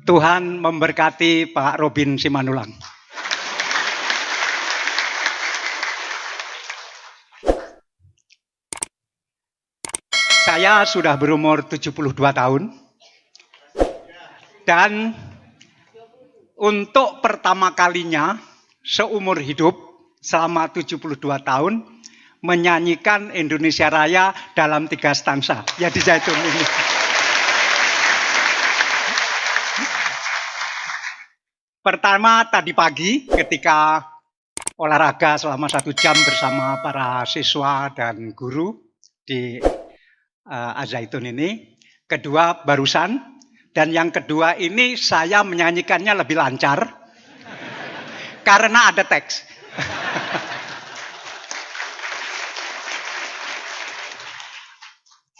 Tuhan memberkati Pak Robin Simanulang. Saya sudah berumur 72 tahun. Dan untuk pertama kalinya seumur hidup selama 72 tahun menyanyikan Indonesia Raya dalam 3 stansa. Ya di Zaitun ini. Pertama tadi pagi ketika olahraga selama 1 jam bersama para siswa dan guru di Al-Zaitun ini. Kedua barusan. Dan yang kedua ini saya menyanyikannya lebih lancar. Karena ada teks.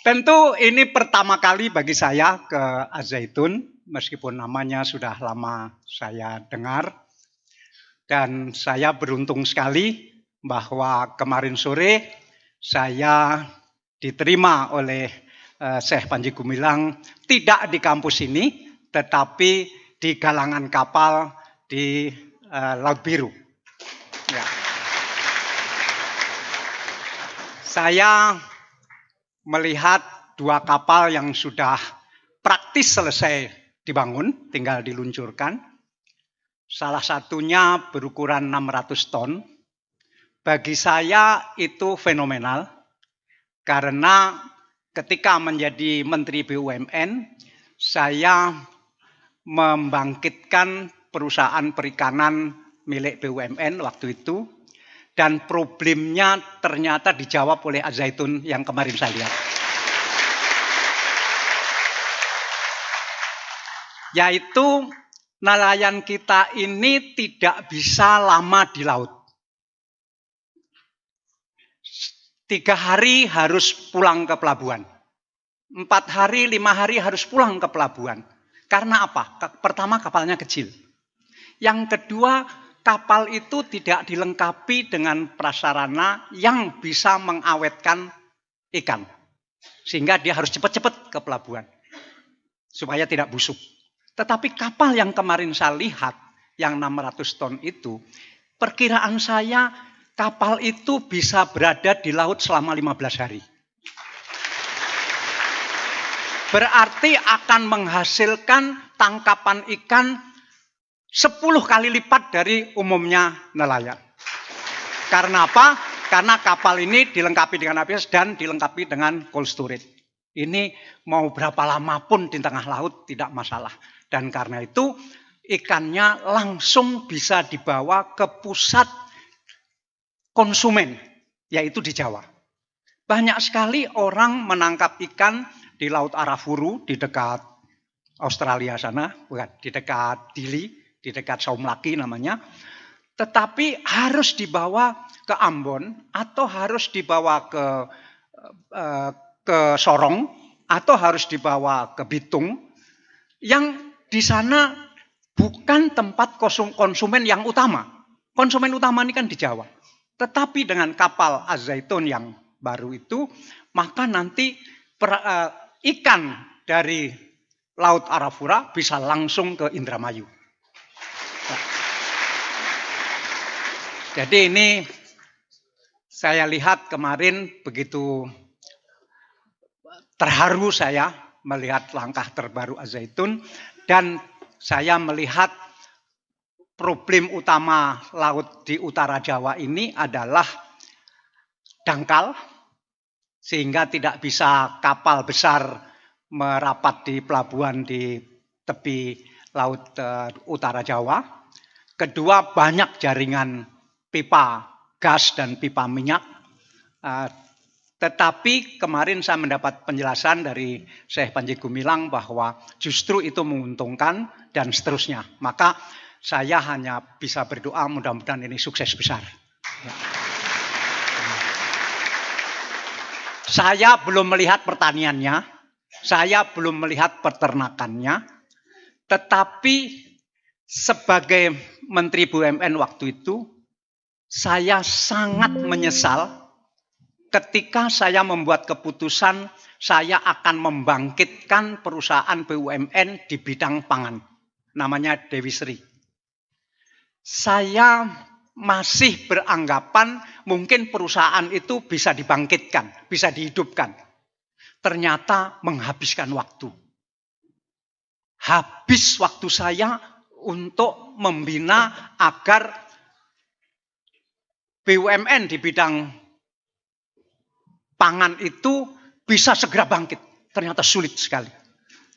Tentu ini pertama kali bagi saya ke Al-Zaitun. Meskipun namanya sudah lama saya dengar. Dan saya beruntung sekali bahwa kemarin sore saya diterima oleh Syekh Panji Gumilang tidak di kampus ini, tetapi di galangan kapal di Laut Biru. Ya. Saya melihat 2 kapal yang sudah praktis selesai dibangun, tinggal diluncurkan. Salah satunya berukuran 600 ton. Bagi saya itu fenomenal. Karena ketika menjadi Menteri BUMN, saya membangkitkan perusahaan perikanan milik BUMN waktu itu. Dan problemnya ternyata dijawab oleh Al-Zaitun yang kemarin saya lihat. Yaitu nelayan kita ini tidak bisa lama di laut. 3 hari harus pulang ke pelabuhan. 4 hari, 5 hari harus pulang ke pelabuhan. Karena apa? Pertama kapalnya kecil. Yang kedua kapal itu tidak dilengkapi dengan prasarana yang bisa mengawetkan ikan. Sehingga dia harus cepat-cepat ke pelabuhan. Supaya tidak busuk. Tetapi kapal yang kemarin saya lihat, yang 600 ton itu, perkiraan saya kapal itu bisa berada di laut selama 15 hari. Berarti akan menghasilkan tangkapan ikan 10 kali lipat dari umumnya nelayan. Karena apa? Karena kapal ini dilengkapi dengan ABS dan dilengkapi dengan cold storage. Ini mau berapa lama pun di tengah laut tidak masalah. Dan karena itu ikannya langsung bisa dibawa ke pusat konsumen, yaitu di Jawa. Banyak sekali orang menangkap ikan di Laut Arafuru, di dekat Australia sana, bukan, di dekat Dili, di dekat Saumlaki namanya. Tetapi harus dibawa ke Ambon, atau harus dibawa ke Sorong, atau harus dibawa ke Bitung, yang di sana bukan tempat konsumen yang utama. Konsumen utama ini kan di Jawa. Tetapi dengan kapal Al-Zaitun yang baru itu, maka nanti ikan dari Laut Arafura bisa langsung ke Indramayu. Nah. Jadi ini saya lihat kemarin begitu terharu saya melihat langkah terbaru Al-Zaitun. Dan saya melihat problem utama laut di utara Jawa ini adalah dangkal, sehingga tidak bisa kapal besar merapat di pelabuhan di tepi laut utara Jawa. Kedua, banyak jaringan pipa gas dan pipa minyak. Tetapi kemarin saya mendapat penjelasan dari Syekh Panji Gumilang bahwa justru itu menguntungkan dan seterusnya. Maka saya hanya bisa berdoa mudah-mudahan ini sukses besar. Ya. Saya belum melihat pertaniannya, saya belum melihat peternakannya, tetapi sebagai Menteri BUMN waktu itu, saya sangat menyesal ketika saya membuat keputusan saya akan membangkitkan perusahaan BUMN di bidang pangan. Namanya Dewi Sri. Saya masih beranggapan mungkin perusahaan itu bisa dibangkitkan, bisa dihidupkan. Ternyata menghabiskan waktu. Habis waktu saya untuk membina agar BUMN di bidang pangan itu bisa segera bangkit. Ternyata sulit sekali.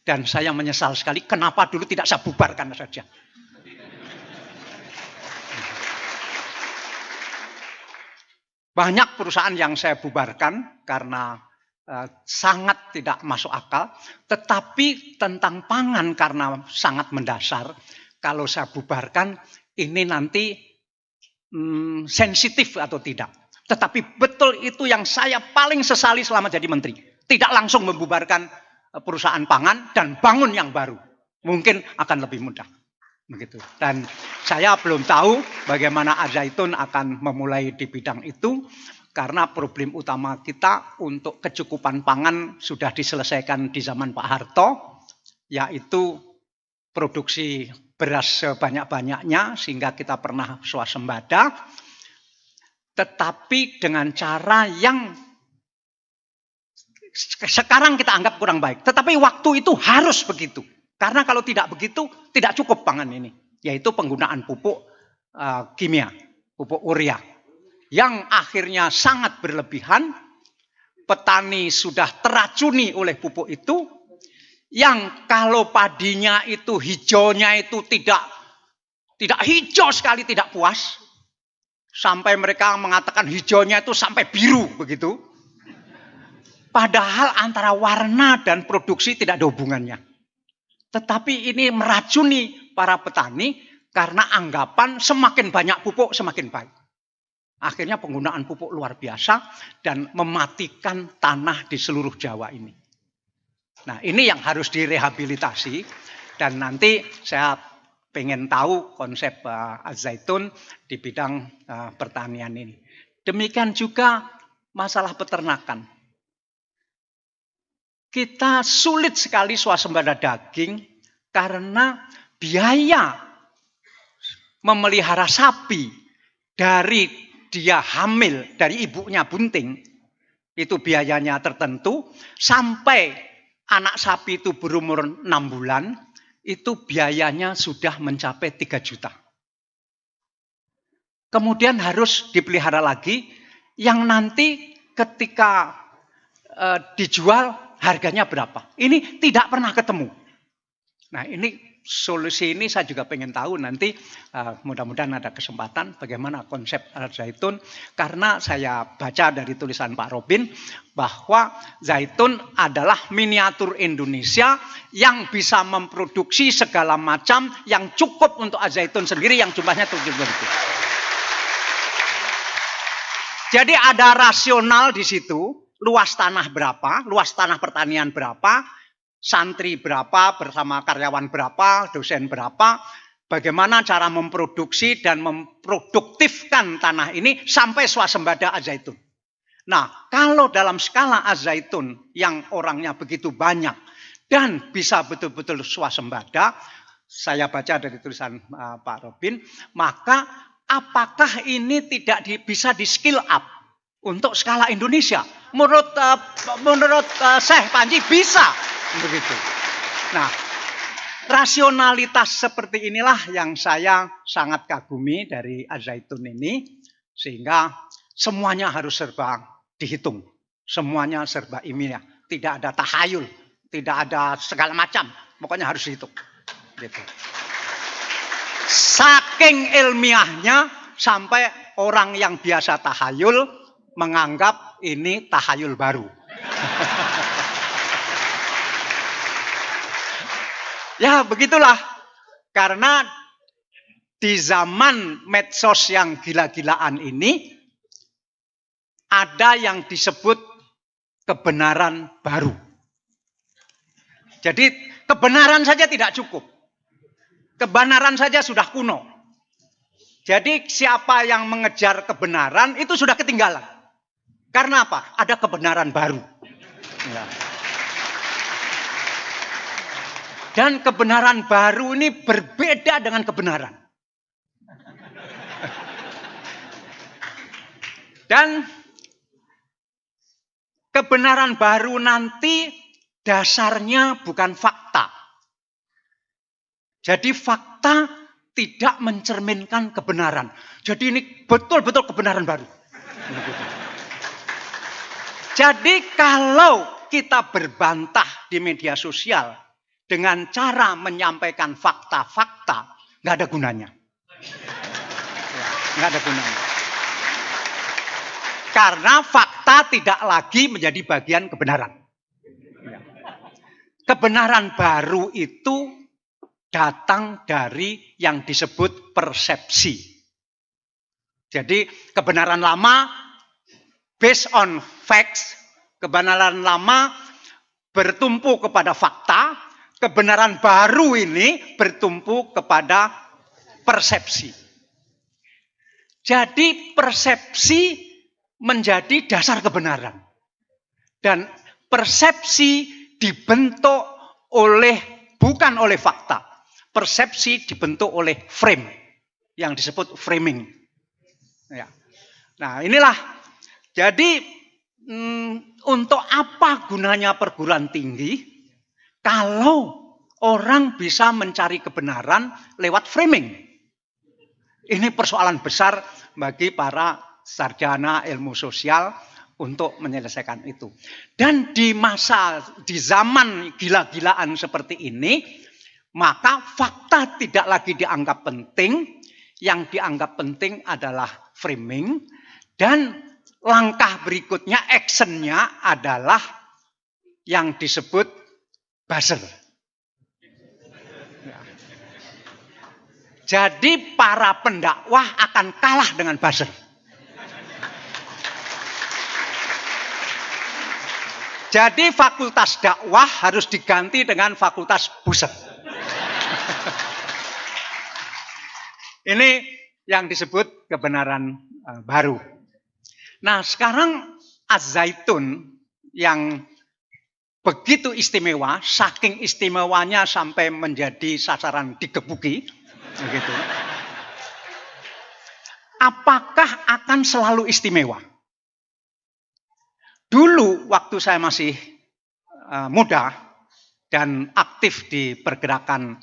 Dan saya menyesal sekali kenapa dulu tidak saya bubarkan saja. Banyak perusahaan yang saya bubarkan karena sangat tidak masuk akal. Tetapi tentang pangan karena sangat mendasar. Kalau saya bubarkan ini nanti sensitif atau tidak. Tetapi betul itu yang saya paling sesali selama jadi menteri. Tidak langsung membubarkan perusahaan pangan dan bangun yang baru. Mungkin akan lebih mudah. Begitu. Dan saya belum tahu bagaimana Al-Zaitun akan memulai di bidang itu. Karena problem utama kita untuk kecukupan pangan sudah diselesaikan di zaman Pak Harto. Yaitu produksi beras sebanyak-banyaknya sehingga kita pernah swasembada. Tetapi dengan cara yang sekarang kita anggap kurang baik. Tetapi waktu itu harus begitu. Karena kalau tidak begitu, tidak cukup pangan ini. Yaitu penggunaan pupuk kimia, pupuk urea. Yang akhirnya sangat berlebihan. Petani sudah teracuni oleh pupuk itu. Yang kalau padinya itu hijaunya itu tidak hijau sekali, tidak puas. Sampai mereka mengatakan hijaunya itu sampai biru begitu. Padahal antara warna dan produksi tidak ada hubungannya. Tetapi ini meracuni para petani karena anggapan semakin banyak pupuk semakin baik. Akhirnya penggunaan pupuk luar biasa dan mematikan tanah di seluruh Jawa ini. Nah ini yang harus direhabilitasi dan nanti saya pengen tahu konsep Al-Zaitun di bidang pertanian ini. Demikian juga masalah peternakan. Kita sulit sekali swasembada daging karena biaya memelihara sapi dari dia hamil, dari ibunya bunting, itu biayanya tertentu, sampai anak sapi itu berumur 6 bulan, itu biayanya sudah mencapai 3 juta. Kemudian harus dipelihara lagi, yang nanti ketika dijual harganya berapa. Ini tidak pernah ketemu. Nah ini solusi ini saya juga pengen tahu nanti mudah-mudahan ada kesempatan bagaimana konsep Al-Zaitun. Karena saya baca dari tulisan Pak Robin bahwa zaitun adalah miniatur Indonesia yang bisa memproduksi segala macam yang cukup untuk Al-Zaitun sendiri yang jumlahnya 7 ribu. Jadi ada rasional di situ. Luas tanah berapa, luas tanah pertanian berapa, santri berapa, bersama karyawan berapa, dosen berapa, bagaimana cara memproduksi dan memproduktifkan tanah ini sampai swasembada Al-Zaitun. Nah, kalau dalam skala Al-Zaitun yang orangnya begitu banyak dan bisa betul-betul swasembada, saya baca dari tulisan Pak Robin, maka apakah ini tidak bisa di skill up untuk skala Indonesia? Menurut Syekh Panji bisa begitu. Nah, rasionalitas seperti inilah yang saya sangat kagumi dari Al-Zaitun ini, sehingga semuanya harus serba dihitung, semuanya serba ilmiah, tidak ada tahayul, tidak ada segala macam, pokoknya harus dihitung. Gitu. Saking ilmiahnya sampai orang yang biasa tahayul menganggap ini tahayul baru. Ya begitulah. Karena di zaman medsos yang gila-gilaan ini ada yang disebut kebenaran baru. Jadi kebenaran saja tidak cukup. Kebenaran saja sudah kuno. Jadi siapa yang mengejar kebenaran itu sudah ketinggalan. Karena apa? Ada kebenaran baru. Ya. Dan kebenaran baru ini berbeda dengan kebenaran. Dan kebenaran baru nanti dasarnya bukan fakta. Jadi fakta tidak mencerminkan kebenaran. Jadi ini betul-betul kebenaran baru. Jadi kalau kita berbantah di media sosial dengan cara menyampaikan fakta-fakta, nggak ada gunanya. Nggak ada gunanya. Karena fakta tidak lagi menjadi bagian kebenaran. Kebenaran baru itu datang dari yang disebut persepsi. Jadi kebenaran lama based on facts, kebenaran lama bertumpu kepada fakta, kebenaran baru ini bertumpu kepada persepsi. Jadi persepsi menjadi dasar kebenaran. Dan persepsi dibentuk bukan oleh fakta. Persepsi dibentuk oleh frame yang disebut framing. Ya. Nah, inilah. Jadi untuk apa gunanya perguruan tinggi kalau orang bisa mencari kebenaran lewat framing? Ini persoalan besar bagi para sarjana ilmu sosial untuk menyelesaikan itu. Dan di zaman gila-gilaan seperti ini, maka fakta tidak lagi dianggap penting. Yang dianggap penting adalah framing. Dan langkah berikutnya, actionnya adalah yang disebut buzzer. Jadi para pendakwah akan kalah dengan buzzer. Jadi fakultas dakwah harus diganti dengan fakultas buzzer. Ini yang disebut kebenaran baru. Nah, sekarang Az-Zaitun yang begitu istimewa, saking istimewanya sampai menjadi sasaran digebuki, begitu. Apakah akan selalu istimewa? Dulu waktu saya masih muda dan aktif di pergerakan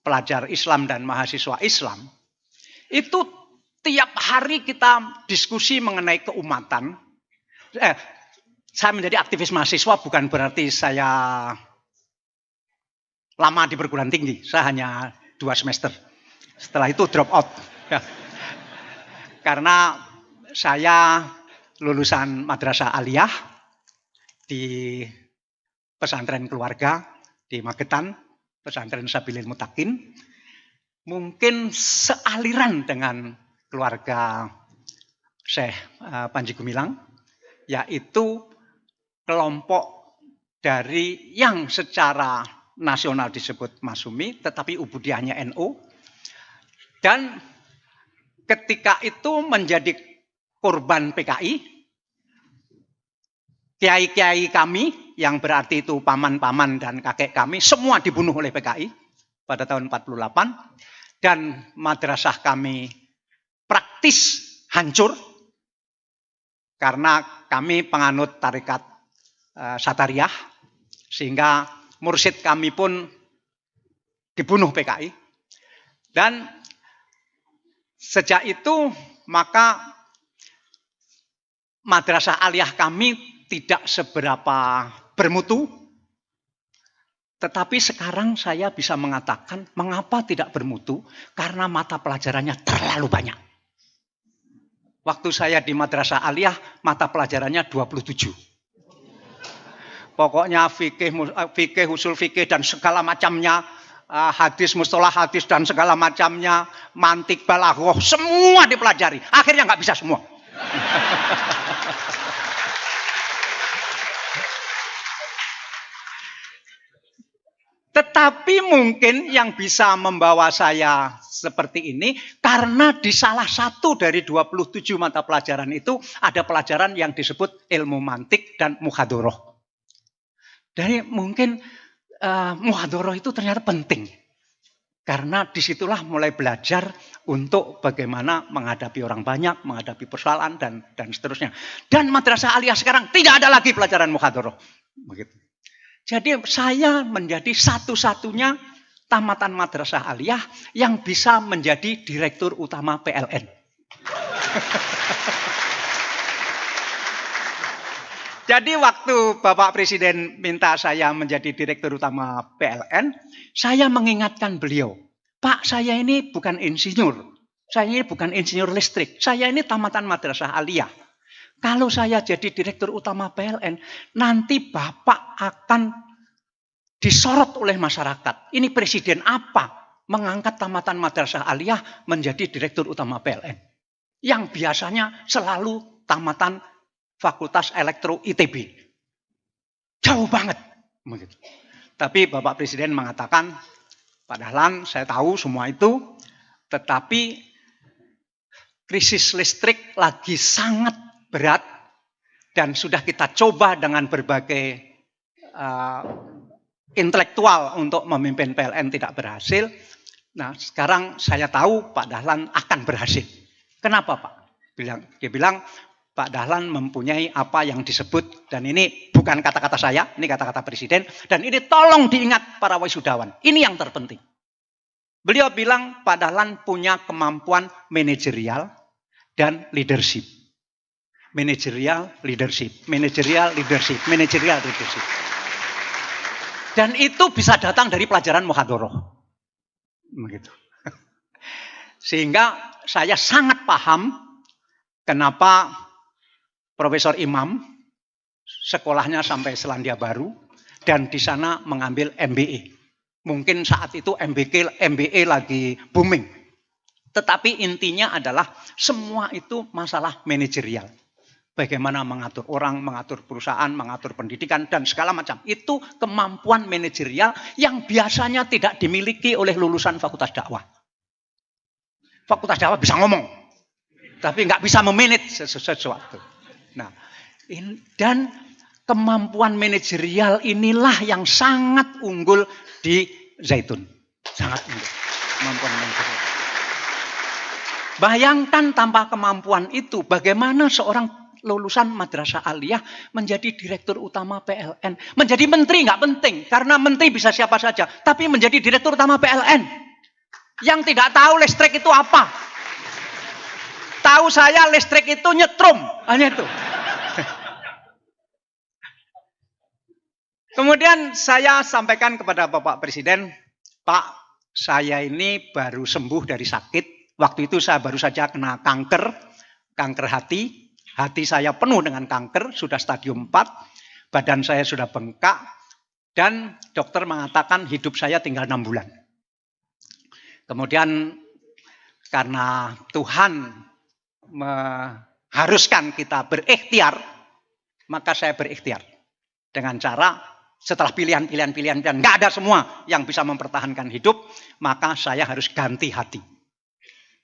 pelajar Islam dan mahasiswa Islam, itu tiap hari kita diskusi mengenai keumatan. Saya menjadi aktivis mahasiswa bukan berarti saya lama di perguruan tinggi. Saya hanya 2 semester. Setelah itu drop out. Karena saya lulusan madrasah aliyah di pesantren keluarga di Magetan, pesantren Sabilil Mutakin. Mungkin sealiran dengan keluarga Syekh Panji Gumilang, yaitu kelompok dari yang secara nasional disebut Masumi, tetapi ubudiahnya NU. Dan ketika itu menjadi korban PKI, kiai-kiai kami, yang berarti itu paman-paman dan kakek kami, semua dibunuh oleh PKI pada tahun 48. Dan madrasah kami praktis hancur karena kami penganut tarekat Satariyah, sehingga mursyid kami pun dibunuh PKI. Dan sejak itu maka madrasah aliyah kami tidak seberapa bermutu. Tetapi sekarang saya bisa mengatakan mengapa tidak bermutu? Karena mata pelajarannya terlalu banyak. Waktu saya di madrasah aliyah, mata pelajarannya 27. Pokoknya fikih, usul fikih dan segala macamnya, hadis, mustalah hadis dan segala macamnya, mantik, balaghah, semua dipelajari. Akhirnya nggak bisa semua. Tetapi mungkin yang bisa membawa saya seperti ini karena di salah satu dari 27 mata pelajaran itu ada pelajaran yang disebut ilmu mantik dan muhadoroh. Jadi mungkin muhadoroh itu ternyata penting. Karena disitulah mulai belajar untuk bagaimana menghadapi orang banyak, menghadapi persoalan dan seterusnya. Dan Madrasah Aliyah sekarang tidak ada lagi pelajaran muhadoroh. Begitu. Jadi saya menjadi satu-satunya tamatan Madrasah Aliyah yang bisa menjadi direktur utama PLN. Jadi waktu Bapak Presiden minta saya menjadi direktur utama PLN, saya mengingatkan beliau, Pak, saya ini bukan insinyur, saya ini bukan insinyur listrik, saya ini tamatan Madrasah Aliyah. Kalau saya jadi direktur utama PLN, nanti Bapak akan disorot oleh masyarakat. Ini presiden apa mengangkat tamatan Madrasah Aliyah menjadi direktur utama PLN? Yang biasanya selalu tamatan Fakultas Elektro ITB. Jauh banget. Begitu. Tapi Bapak Presiden mengatakan, Pak Dahlan, saya tahu semua itu, tetapi krisis listrik lagi sangat berat dan sudah kita coba dengan berbagai intelektual untuk memimpin PLN tidak berhasil. Nah, sekarang saya tahu Pak Dahlan akan berhasil. Kenapa, Pak? Dia bilang, Pak Dahlan mempunyai apa yang disebut, dan ini bukan kata-kata saya, ini kata-kata Presiden, dan ini tolong diingat para wisudawan. Ini yang terpenting. Beliau bilang Pak Dahlan punya kemampuan manajerial dan leadership. Managerial leadership, managerial leadership, managerial leadership. Dan itu bisa datang dari pelajaran muhadoroh. Begitu. Sehingga saya sangat paham kenapa Profesor Imam sekolahnya sampai Selandia Baru dan di sana mengambil MBA. Mungkin saat itu MBA lagi booming. Tetapi intinya adalah semua itu masalah manajerial. Bagaimana mengatur orang, mengatur perusahaan, mengatur pendidikan, dan segala macam. Itu kemampuan manajerial yang biasanya tidak dimiliki oleh lulusan fakultas dakwah. Fakultas dakwah bisa ngomong, tapi nggak bisa memanage sesuatu. Nah, dan kemampuan manajerial inilah yang sangat unggul di Zaitun. Sangat unggul. Kemampuan manajerial. Bayangkan tanpa kemampuan itu, bagaimana seorang lulusan Madrasah Aliyah menjadi direktur utama PLN. Menjadi menteri nggak penting, karena menteri bisa siapa saja. Tapi menjadi direktur utama PLN. Yang tidak tahu listrik itu apa. Tahu saya listrik itu nyetrum. Hanya itu. Kemudian saya sampaikan kepada Bapak Presiden, Pak, saya ini baru sembuh dari sakit. Waktu itu saya baru saja kena kanker hati. Hati saya penuh dengan kanker, sudah stadium 4, badan saya sudah bengkak, dan dokter mengatakan hidup saya tinggal 6 bulan. Kemudian karena Tuhan mengharuskan kita berikhtiar, maka saya berikhtiar. Dengan cara setelah pilihan-pilihan, nggak ada semua yang bisa mempertahankan hidup, maka saya harus ganti hati.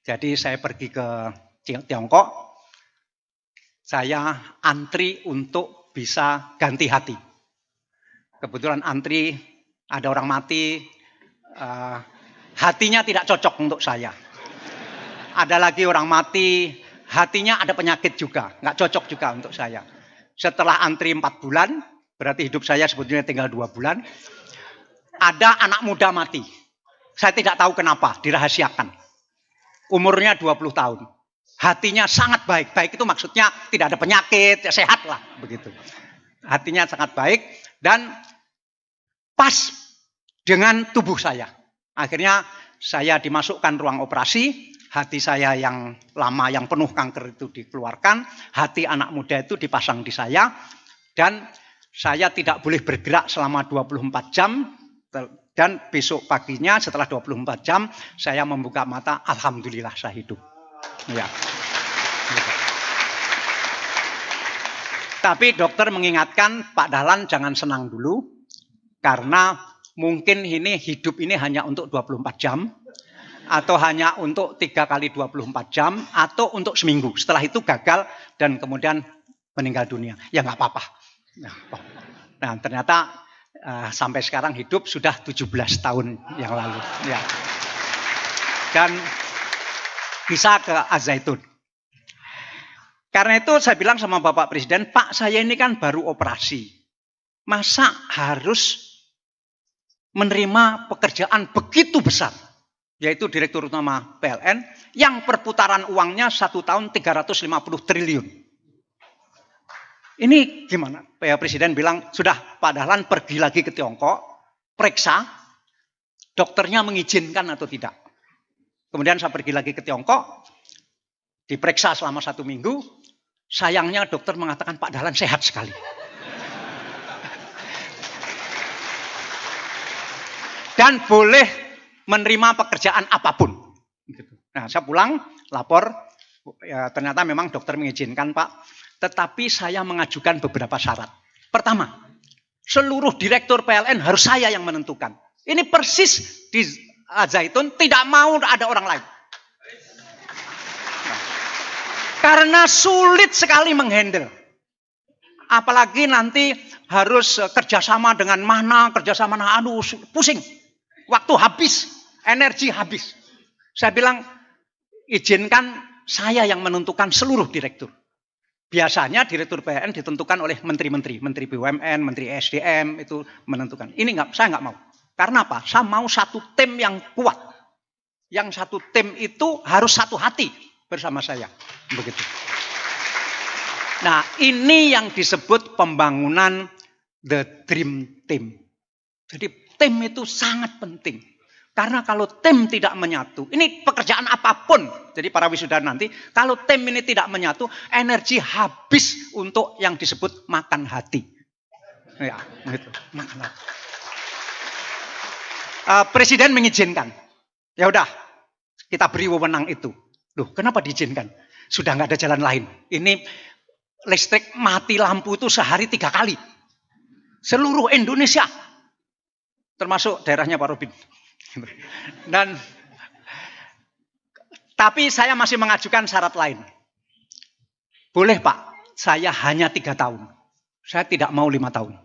Jadi saya pergi ke Tiongkok, saya antri untuk bisa ganti hati. Kebetulan antri, ada orang mati, hatinya tidak cocok untuk saya. Ada lagi orang mati, hatinya ada penyakit juga, nggak cocok juga untuk saya. Setelah antri 4 bulan, berarti hidup saya sebetulnya tinggal 2 bulan, ada anak muda mati. Saya tidak tahu kenapa, dirahasiakan. Umurnya 20 tahun. Hatinya sangat baik. Baik itu maksudnya tidak ada penyakit, ya sehat lah. Begitu. Hatinya sangat baik dan pas dengan tubuh saya. Akhirnya saya dimasukkan ruang operasi. Hati saya yang lama, yang penuh kanker itu dikeluarkan. Hati anak muda itu dipasang di saya. Dan saya tidak boleh bergerak selama 24 jam. Dan besok paginya setelah 24 jam, saya membuka mata, alhamdulillah saya hidup. Ya. Tapi dokter mengingatkan, Pak Dahlan jangan senang dulu, karena mungkin ini hidup ini hanya untuk 24 jam, atau hanya untuk 3 kali 24 jam, atau untuk seminggu. Setelah itu gagal dan kemudian meninggal dunia. Ya nggak apa-apa. Nah, ternyata sampai sekarang hidup sudah 17 tahun yang lalu. Ya. Dan bisa ke Az-Zaitun. Karena itu saya bilang sama Bapak Presiden, Pak, saya ini kan baru operasi. Masa harus menerima pekerjaan begitu besar, yaitu Direktur Utama PLN, yang perputaran uangnya 1 tahun 350 triliun. Ini gimana? Pak Presiden bilang, sudah Pak Dahlan pergi lagi ke Tiongkok, periksa, dokternya mengizinkan atau tidak. Kemudian saya pergi lagi ke Tiongkok, diperiksa selama 1 minggu, sayangnya dokter mengatakan Pak Dahlan sehat sekali. Dan boleh menerima pekerjaan apapun. Nah, saya pulang, lapor, ya, ternyata memang dokter mengizinkan Pak, tetapi saya mengajukan beberapa syarat. Pertama, seluruh direktur PLN harus saya yang menentukan. Ini persis di Az-Zaitun, tidak mau ada orang lain. Karena sulit sekali menghandle. Apalagi nanti harus kerjasama dengan mana, kerjasama mana, aduh pusing. Waktu habis, energi habis. Saya bilang, izinkan saya yang menentukan seluruh direktur. Biasanya direktur PLN ditentukan oleh menteri-menteri, menteri BUMN, menteri SDM itu menentukan. Ini saya nggak mau. Karena apa? Saya mau satu tim yang kuat. Yang satu tim itu harus satu hati bersama saya. Begitu. Nah, ini yang disebut pembangunan the dream team. Jadi tim itu sangat penting. Karena kalau tim tidak menyatu, ini pekerjaan apapun. Jadi para wisuda nanti, kalau tim ini tidak menyatu, energi habis untuk yang disebut makan hati. Ya, gitu. Makan hati. Presiden mengizinkan. Ya udah, kita beri wewenang itu. Loh, kenapa diizinkan? Sudah nggak ada jalan lain. Ini listrik mati lampu itu sehari 3 kali. Seluruh Indonesia. Termasuk daerahnya Pak Robin. Tapi saya masih mengajukan syarat lain. Boleh Pak, saya hanya 3 tahun. Saya tidak mau 5 tahun.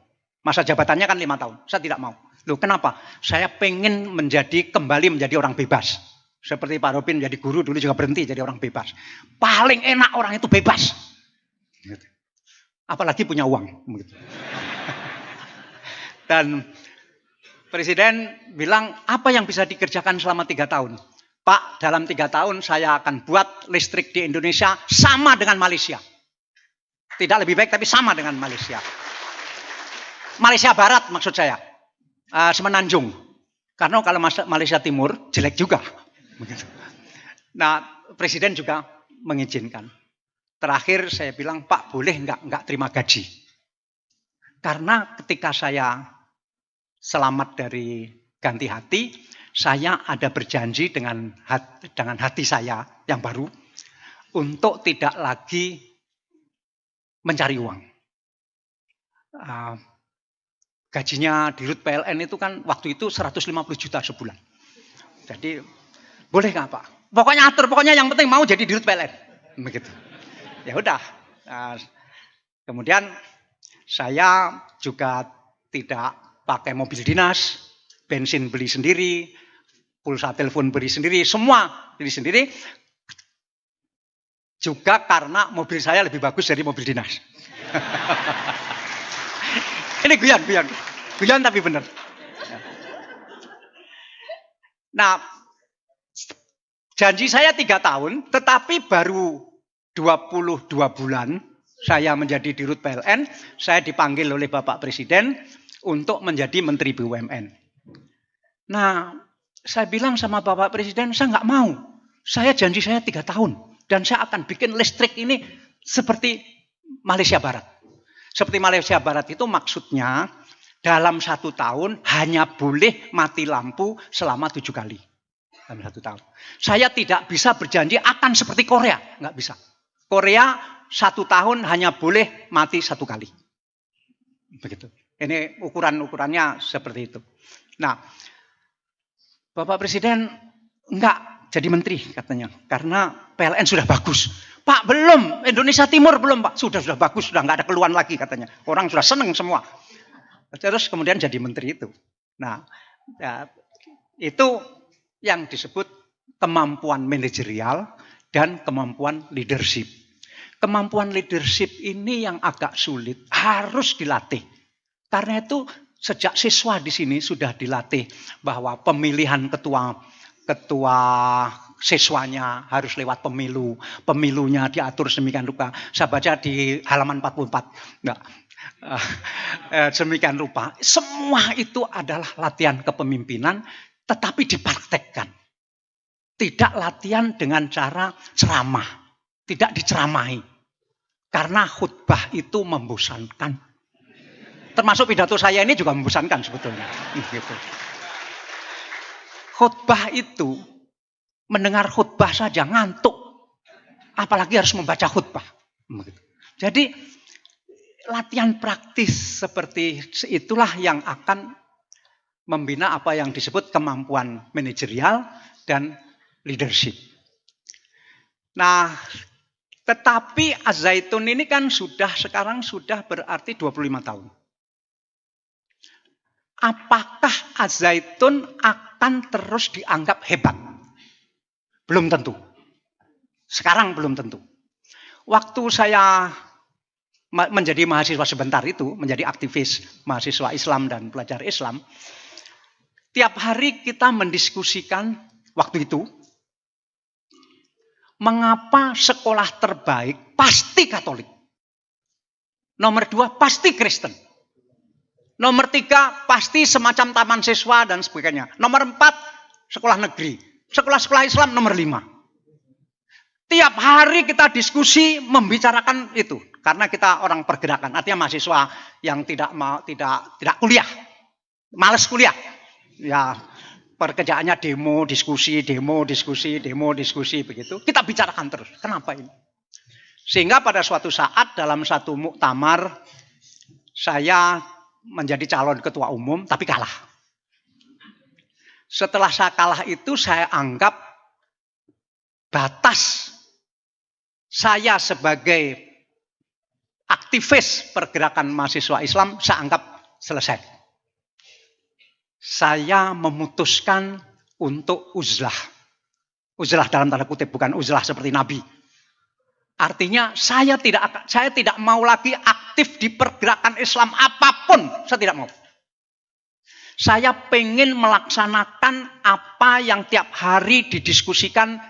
Masa jabatannya kan 5 tahun. Saya tidak mau. Loh kenapa? Saya pengen kembali menjadi orang bebas. Seperti Pak Robin jadi guru dulu juga berhenti jadi orang bebas. Paling enak orang itu bebas. Apalagi punya uang. Dan Presiden bilang, apa yang bisa dikerjakan selama 3 tahun? Pak, dalam 3 tahun saya akan buat listrik di Indonesia sama dengan Malaysia. Tidak lebih baik, tapi sama dengan Malaysia. Malaysia Barat maksud saya. Semenanjung. Karena kalau Malaysia Timur, jelek juga. Nah, Presiden juga mengizinkan. Terakhir saya bilang, Pak boleh nggak terima gaji? Karena ketika saya selamat dari ganti hati, saya ada berjanji dengan hati saya yang baru untuk tidak lagi mencari uang. Gajinya di Dirut PLN itu kan waktu itu 150 juta sebulan. Jadi boleh nggak Pak? Pokoknya atur, pokoknya yang penting mau jadi Dirut PLN. Begitu. Ya udah. Kemudian saya juga tidak pakai mobil dinas, bensin beli sendiri, pulsa telepon beli sendiri, semua beli sendiri. Juga karena mobil saya lebih bagus dari mobil dinas. Ini guyon tapi benar. Nah, janji saya 3 tahun, tetapi baru 22 bulan saya menjadi Dirut PLN, saya dipanggil oleh Bapak Presiden untuk menjadi Menteri BUMN. Nah, saya bilang sama Bapak Presiden, saya nggak mau. Saya janji saya 3 tahun. Dan saya akan bikin listrik ini seperti Malaysia Barat. Seperti Malaysia Barat itu maksudnya dalam 1 tahun hanya boleh mati lampu selama 7 kali. Dalam 1 tahun. Saya tidak bisa berjanji akan seperti Korea. Nggak bisa. Korea 1 tahun hanya boleh mati 1 kali. Begitu. Ini ukurannya seperti itu. Nah, Bapak Presiden enggak jadi menteri katanya. Karena PLN sudah bagus. Pak, belum. Indonesia Timur belum, Pak. Sudah bagus. Sudah enggak ada keluhan lagi katanya. Orang sudah senang semua. Terus kemudian jadi menteri itu. Nah, ya, itu yang disebut kemampuan manajerial dan kemampuan leadership. Kemampuan leadership ini yang agak sulit, harus dilatih. Karena itu sejak siswa di sini sudah dilatih bahwa pemilihan ketua siswanya harus lewat pemilu. Pemilunya diatur sedemikian rupa. Saya baca di halaman 44. Nah, sedemikian rupa. Semua itu adalah latihan kepemimpinan, tetapi dipraktekkan. Tidak latihan dengan cara ceramah. Tidak diceramahi. Karena khutbah itu membosankan. Termasuk pidato saya ini juga membosankan sebetulnya. Gitu. Khutbah itu, mendengar khutbah saja ngantuk. Apalagi harus membaca khutbah. Jadi latihan praktis seperti itulah yang akan membina apa yang disebut kemampuan manajerial dan leadership. Nah, tetapi Az-Zaitun ini kan sekarang sudah berarti 25 tahun. Apakah Az-Zaitun akan terus dianggap hebat? Belum tentu. Sekarang belum tentu. Waktu saya menjadi mahasiswa sebentar itu, menjadi aktivis mahasiswa Islam dan pelajar Islam, tiap hari kita mendiskusikan waktu itu, mengapa sekolah terbaik pasti Katolik. Nomor 2 pasti Kristen. Nomor 3 pasti semacam taman siswa dan sebagainya. Nomor 4 sekolah negeri. Sekolah-sekolah Islam nomor 5. Tiap hari kita diskusi membicarakan itu. Karena kita orang pergerakan. Artinya mahasiswa yang tidak kuliah. Malas kuliah. Ya, pekerjaannya demo, diskusi begitu. Kita bicarakan terus. Kenapa ini? Sehingga pada suatu saat dalam satu muktamar saya menjadi calon ketua umum tapi kalah. Setelah saya kalah itu saya anggap batas saya sebagai aktivis pergerakan mahasiswa Islam saya anggap selesai. Saya memutuskan untuk uzlah. Uzlah dalam tanda kutip, bukan uzlah seperti Nabi. Artinya saya tidak mau lagi aktif di pergerakan Islam apapun. Saya tidak mau. Saya pengen melaksanakan apa yang tiap hari didiskusikan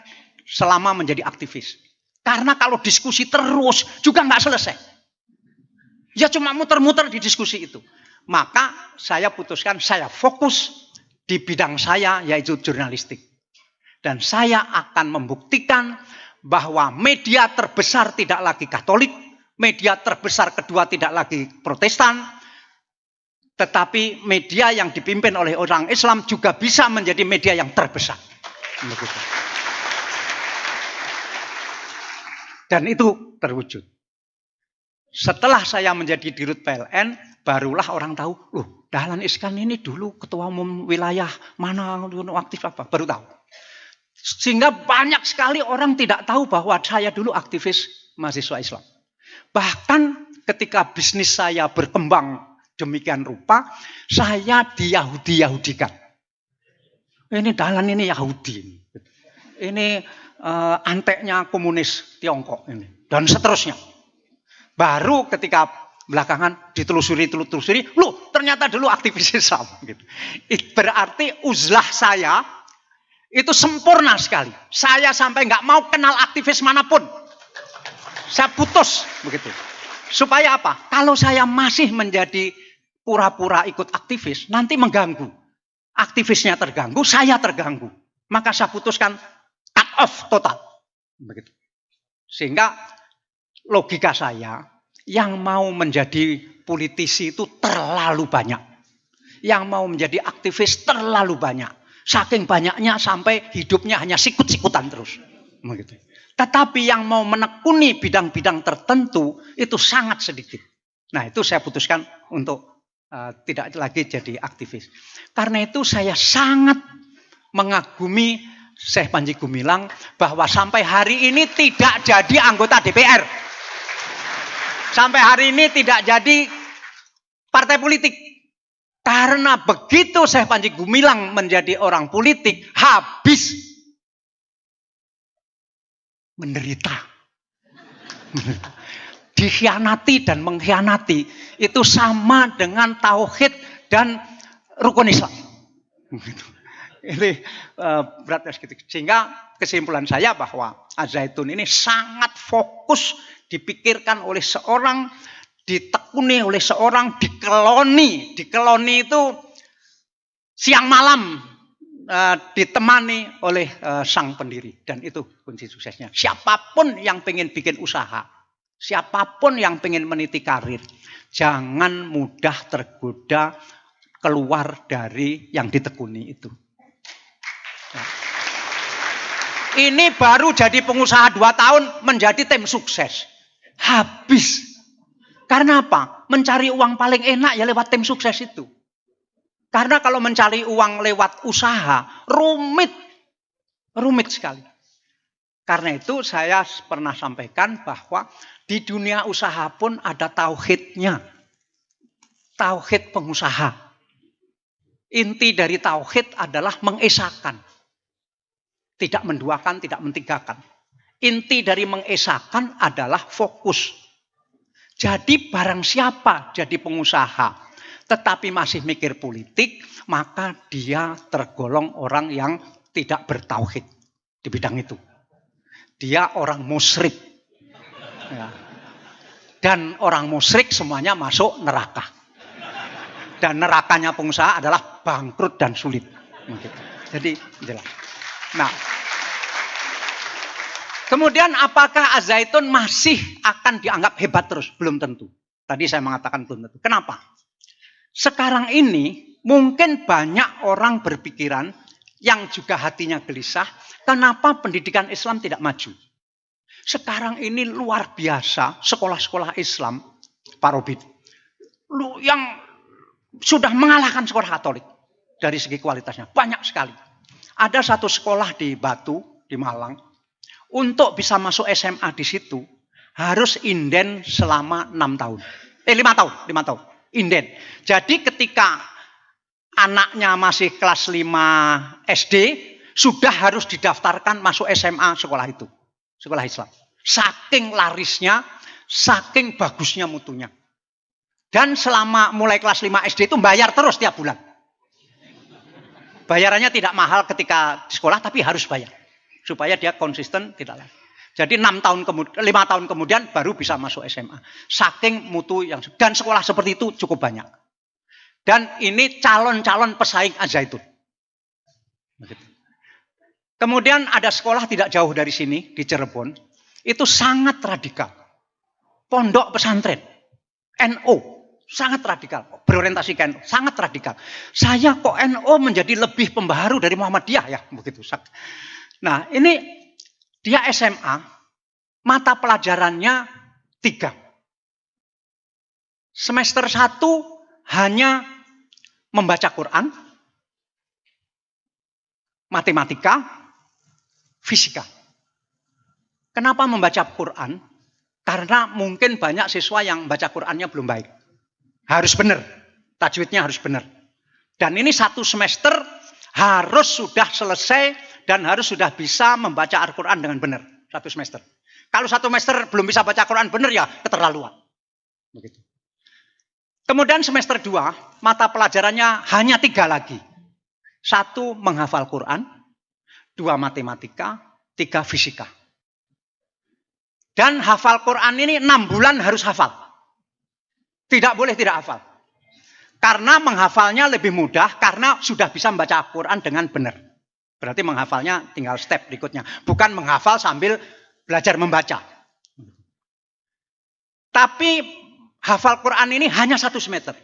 selama menjadi aktivis. Karena kalau diskusi terus juga nggak selesai. Ya cuma muter-muter di diskusi itu. Maka saya putuskan saya fokus di bidang saya yaitu jurnalistik. Dan saya akan membuktikan bahwa media terbesar tidak lagi Katolik, media terbesar kedua tidak lagi Protestan, tetapi media yang dipimpin oleh orang Islam juga bisa menjadi media yang terbesar. Dan itu terwujud. Setelah saya menjadi dirut PLN, barulah orang tahu, loh, Dahlan Iskan ini dulu ketua umum wilayah mana, aktif apa, baru tahu. Sehingga banyak sekali orang tidak tahu bahwa saya dulu aktivis mahasiswa Islam. Bahkan ketika bisnis saya berkembang demikian rupa, saya diyahudi-yahudikan. Ini Dahlan ini Yahudi. Ini anteknya komunis Tiongkok ini. Dan seterusnya. Baru ketika belakangan ditelusuri, loh ternyata dulu aktivis Islam. Gitu. Berarti uzlah saya itu sempurna sekali. Saya sampai nggak mau kenal aktivis manapun. Saya putus begitu. Supaya apa? Kalau saya masih menjadi pura-pura ikut aktivis, nanti mengganggu. Aktivisnya terganggu, saya terganggu. Maka saya putuskan cut off total. Begitu. Sehingga logika saya, yang mau menjadi politisi itu terlalu banyak. Yang mau menjadi aktivis terlalu banyak. Saking banyaknya sampai hidupnya hanya sikut-sikutan terus. Begitu. Tetapi yang mau menekuni bidang-bidang tertentu itu sangat sedikit. Nah itu saya putuskan untuk tidak lagi jadi aktivis. Karena itu saya sangat mengagumi Syekh Panji Gumilang bahwa sampai hari ini tidak jadi anggota DPR. Sampai hari ini tidak jadi partai politik. Karena begitu Syekh Panji Gumilang menjadi orang politik, habis menderita. Dikhianati dan mengkhianati itu sama dengan tauhid dan rukun Islam. Ini beratnya segitu. Sehingga kesimpulan saya bahwa Az-Zaitun ini sangat fokus dipikirkan oleh seorang, ditekuni oleh seorang, dikeloni. Dikeloni itu siang malam ditemani oleh sang pendiri. Dan itu kunci suksesnya. Siapapun yang pengen bikin usaha, siapapun yang pengen meniti karir, jangan mudah tergoda keluar dari yang ditekuni itu. Ini baru jadi pengusaha 2 tahun menjadi tim sukses. Habis. Karena apa? Mencari uang paling enak ya lewat tim sukses itu. Karena kalau mencari uang lewat usaha, rumit. Rumit sekali. Karena itu saya pernah sampaikan bahwa di dunia usaha pun ada tauhidnya. Tauhid pengusaha. Inti dari tauhid adalah mengesahkan. Tidak menduakan, tidak mentigakan. Inti dari mengesahkan adalah fokus. Jadi barang siapa jadi pengusaha tetapi masih mikir politik, maka dia tergolong orang yang tidak bertauhid di bidang itu. Dia orang musyrik. Ya. Dan orang musyrik semuanya masuk neraka. Dan nerakanya pengusaha adalah bangkrut dan sulit. Jadi jelas. Nah, kemudian apakah Az-Zaitun masih akan dianggap hebat terus? Belum tentu. Tadi saya mengatakan belum tentu. Kenapa? Sekarang ini mungkin banyak orang berpikiran yang juga hatinya gelisah, kenapa pendidikan Islam tidak maju? Sekarang ini luar biasa sekolah-sekolah Islam, Pak Robin, yang sudah mengalahkan sekolah Katolik dari segi kualitasnya. Banyak sekali. Ada satu sekolah di Batu, di Malang, untuk bisa masuk SMA di situ harus inden selama 5 tahun. 5 tahun. Inden. Jadi ketika anaknya masih kelas 5 SD, sudah harus didaftarkan masuk SMA sekolah itu. Sekolah Islam. Saking larisnya, saking bagusnya mutunya. Dan selama mulai kelas 5 SD itu bayar terus tiap bulan. Bayarannya tidak mahal ketika di sekolah, tapi harus bayar. Supaya dia konsisten, tidak lagi. Jadi 5 tahun kemudian baru bisa masuk SMA. Saking mutu yang... Dan sekolah seperti itu cukup banyak. Dan ini calon-calon pesaing Az-Zaitun. Kemudian ada sekolah tidak jauh dari sini, di Cirebon. Itu sangat radikal. Pondok pesantren. NO. Sangat radikal. Berorientasi ke NO. Sangat radikal. Saya kok NO menjadi lebih pembaharu dari Muhammadiyah ya. Begitu. Nah ini... Dia SMA, mata pelajarannya 3. Semester 1 hanya membaca Quran, matematika, fisika. Kenapa membaca Quran? Karena mungkin banyak siswa yang baca Qurannya belum baik. Harus benar, tajwidnya harus benar. Dan ini 1 semester harus sudah selesai dan harus sudah bisa membaca Al-Quran dengan benar. 1 semester. Kalau 1 semester belum bisa baca Quran benar ya keterlaluan. Begitu. Kemudian semester 2, mata pelajarannya hanya 3 lagi. 1 menghafal Quran, 2 matematika, 3 fisika. Dan hafal Quran ini 6 bulan harus hafal. Tidak boleh tidak hafal. Karena menghafalnya lebih mudah karena sudah bisa membaca Al-Quran dengan benar. Berarti menghafalnya tinggal step berikutnya. Bukan menghafal sambil belajar membaca. Tapi hafal Quran ini hanya 1 semester.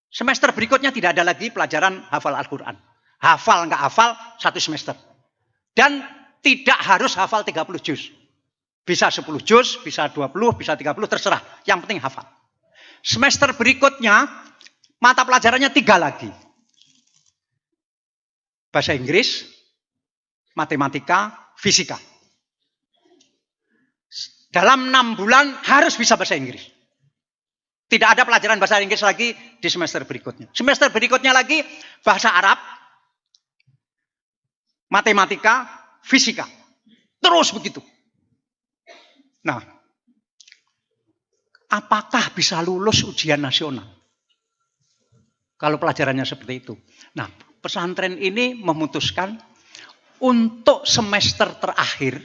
Semester berikutnya tidak ada lagi pelajaran hafal Al-Quran. Hafal nggak hafal 1 semester. Dan tidak harus hafal 30 juz. Bisa 10 juz, bisa 20, bisa 30, terserah. Yang penting hafal. Semester berikutnya Mata pelajarannya 3 lagi. Bahasa Inggris, matematika, fisika. Dalam 6 bulan harus bisa bahasa Inggris. Tidak ada pelajaran bahasa Inggris lagi di semester berikutnya. Semester berikutnya lagi bahasa Arab, matematika, fisika. Terus begitu. Nah, apakah bisa lulus ujian nasional? Kalau pelajarannya seperti itu. Nah, pesantren ini memutuskan untuk semester terakhir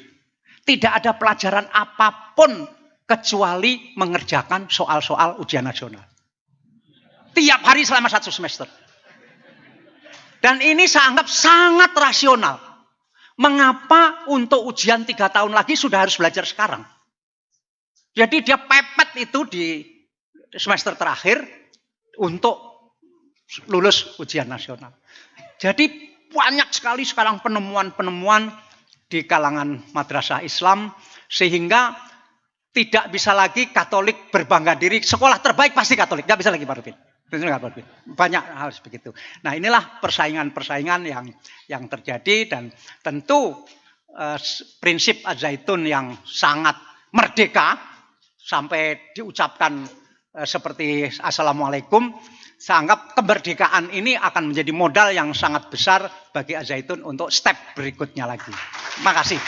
tidak ada pelajaran apapun kecuali mengerjakan soal-soal ujian nasional. Tiap hari selama 1 semester. Dan ini saya anggap sangat rasional. Mengapa untuk ujian 3 tahun lagi sudah harus belajar sekarang? Jadi dia pepet itu di semester terakhir untuk lulus ujian nasional. Jadi banyak sekali sekarang penemuan-penemuan di kalangan madrasah Islam sehingga tidak bisa lagi Katolik berbangga diri sekolah terbaik pasti Katolik, nggak bisa lagi Pak Rufin. Banyak hal begitu. Nah, inilah persaingan-persaingan yang terjadi dan tentu prinsip Az-Zaitun yang sangat merdeka sampai diucapkan seperti Assalamualaikum. Saya anggap kemerdekaan ini akan menjadi modal yang sangat besar bagi Az-Zaitun untuk step berikutnya lagi. Terima kasih.